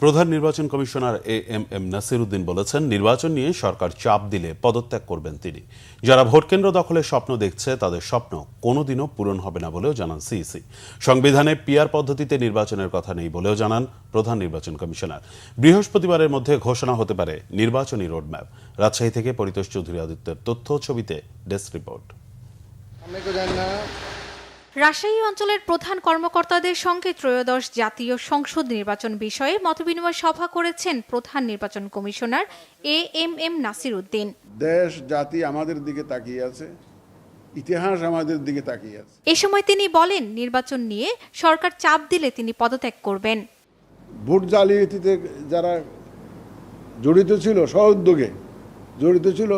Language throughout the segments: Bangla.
প্রধান নির্বাচন কমিশনার এএমএম নাসির উদ্দিন বলেছেন, নির্বাচন নিয়ে সরকার চাপ দিলে পদত্যাগ করবেন তিনি। যারা ভোটকেন্দ্র দখলের স্বপ্ন দেখছে তাদের স্বপ্ন কোনোদিনও পূরণ হবে না বলেও জানান সিইসি। সংবিধানে পিআর পদ্ধতিতে নির্বাচনের কথা নেই বলেও জানান প্রধান নির্বাচন কমিশনার। বৃহস্পতিবারের মধ্যে ঘোষণা হতে পারে নির্বাচনী রোডম্যাপ। রাজশাহী থেকে পরিতোষ চৌধুরী আদিত্যের তথ্য, ছবিতে ডেস্ক রিপোর্ট। রাজশাহী অঞ্চলের প্রধান কর্মকর্তাদের সঙ্গে ত্রয়োদশ জাতীয় সংসদ নির্বাচন বিষয়ে মতবিনিময় সভা করেছেন প্রধান নির্বাচন কমিশনার এএমএম নাসির উদ্দিন। দেশ জাতি আমাদের দিকে তাকিয়ে আছে, ইতিহাস আমাদের দিকে তাকিয়ে আছে। এ সময় তিনি বলেন, নির্বাচন নিয়ে সরকার চাপ দিলে তিনি পদত্যাগ করবেন। ভোট জালিয়াতিতে যারা জড়িত ছিল, স্ব-উদ্যোগে জড়িত ছিল,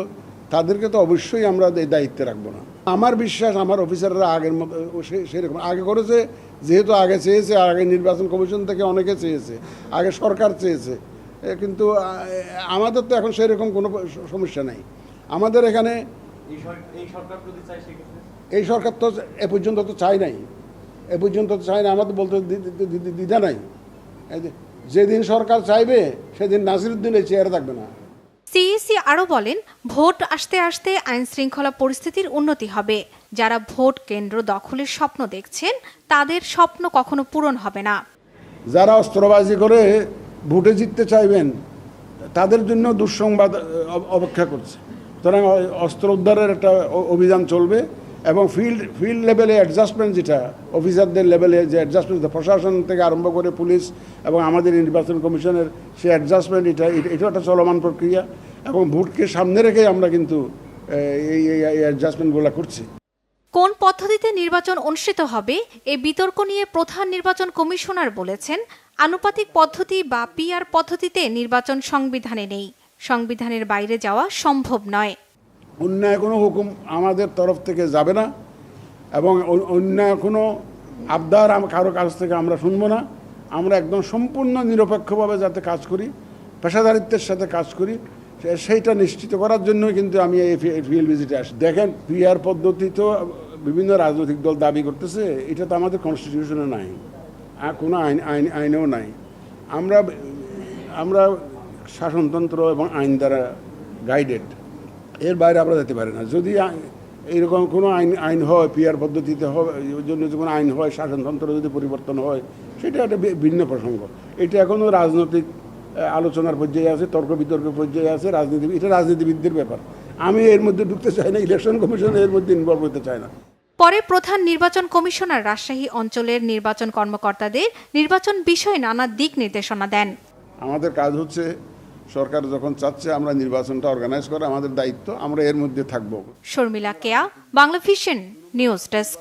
তাদেরকে তো অবশ্যই আমরা এই দায়িত্বে রাখবো না। আমার বিশ্বাস আমার অফিসাররা আগের মতো সেরকম আগে করেছে, যেহেতু আগে চেয়েছে, আগে নির্বাচন কমিশন থেকে অনেকে চেয়েছে, আগে সরকার চেয়েছে, কিন্তু আমাদের তো এখন সেরকম কোনো সমস্যা নাই। আমাদের এখানে এই সরকার তো এ পর্যন্ত তো চাই নাই, এ পর্যন্ত তো চাই না, আমাদের বলতে দ্বিধা নাই। যেদিন সরকার চাইবে সেদিন নাসির উদ্দিন এই চেয়ারে থাকবে না। সিইসি আরও বলেন, ভোট আসতে আসতে আইন শৃঙ্খলা পরিস্থিতির উন্নতি হবে। যারা ভোট কেন্দ্র দখলের স্বপ্ন দেখছেন তাদের স্বপ্ন কখনো পূরণ হবে না। যারা অস্ত্রবাজি করে ভোটে জিততে চাইবেন তাদের জন্য দুঃসংবাদ অপেক্ষা করছে। সুতরাং অস্ত্র উদ্ধারের একটা অভিযান চলবে এবং ফিল্ড লেভেলে অ্যাডজাস্টমেন্ট, যেটা অফিসারদের লেভেলে যে অ্যাডজাস্টমেন্ট, প্রশাসন থেকে আরম্ভ করে পুলিশ এবং আমাদের নির্বাচন কমিশনের সেই অ্যাডজাস্টমেন্ট, এটা একটা চলমান প্রক্রিয়া এবং ভোটকে সামনে রেখে আমরা কিন্তু এই অ্যাডজাস্টমেন্টগুলো করছি। কোন পদ্ধতিতে নির্বাচন অনুষ্ঠিত হবে এই বিতর্ক নিয়ে প্রধান নির্বাচন কমিশনার বলেছেন, আনুপাতিক পদ্ধতি বা পিআর পদ্ধতিতে নির্বাচন সংবিধানে নেই। সংবিধানের বাইরে যাওয়া সম্ভব নয়। অন্যায় কোনো হুকুম আমাদের তরফ থেকে যাবে না এবং অন্যায় কোনো আবদার কারো কাছ থেকে আমরা শুনবো না। আমরা একদম সম্পূর্ণ নিরপেক্ষভাবে যাতে কাজ করি, পেশাদারিত্বের সাথে কাজ করি, সেইটা নিশ্চিত করার জন্য কিন্তু আমি এই ফিল্ড ভিজিটে আসি। দেখেন, পিআর পদ্ধতি তো বিভিন্ন রাজনৈতিক দল দাবি করতেছে, এটা তো আমাদের কনস্টিটিউশনে নাই, কোনো আইনেও নাই। আমরা শাসনতন্ত্র এবং আইন দ্বারা গাইডেড, এর বাইরে আমরা যেতে পারি না। যদি এইরকম কোনো আইন হয়, পিআর পদ্ধতিতে জন্য যে কোনো আইন হয়, শাসনতন্ত্র যদি পরিবর্তন হয়, সেটা একটা ভিন্ন প্রসঙ্গ। এটা এখনও রাজনৈতিক আলোচনার পর্যায়ে আছে, তর্ক বিতর্ক পর্যায়ে আছে। এটা রাজনীতিবিদদের ব্যাপার, আমি এর মধ্যে ঢুকতে চাই না। ইলেকশন কমিশন এর মধ্যে ইনভলভ হতে চায় না। পরে প্রধান নির্বাচন কমিশনার রাজশাহী অঞ্চলের নির্বাচন কর্মকর্তাদের নির্বাচন বিষয়ে নানা দিক নির্দেশনা দেন। আমাদের কাজ হচ্ছে, সরকার যখন চাচ্ছে আমরা নির্বাচনটা অর্গানাইজ করা আমাদের দায়িত্ব, আমরা এর মধ্যে থাকবো। শর্মিলা কেয়া, বাংলা ভিশন নিউজ ডেস্ক।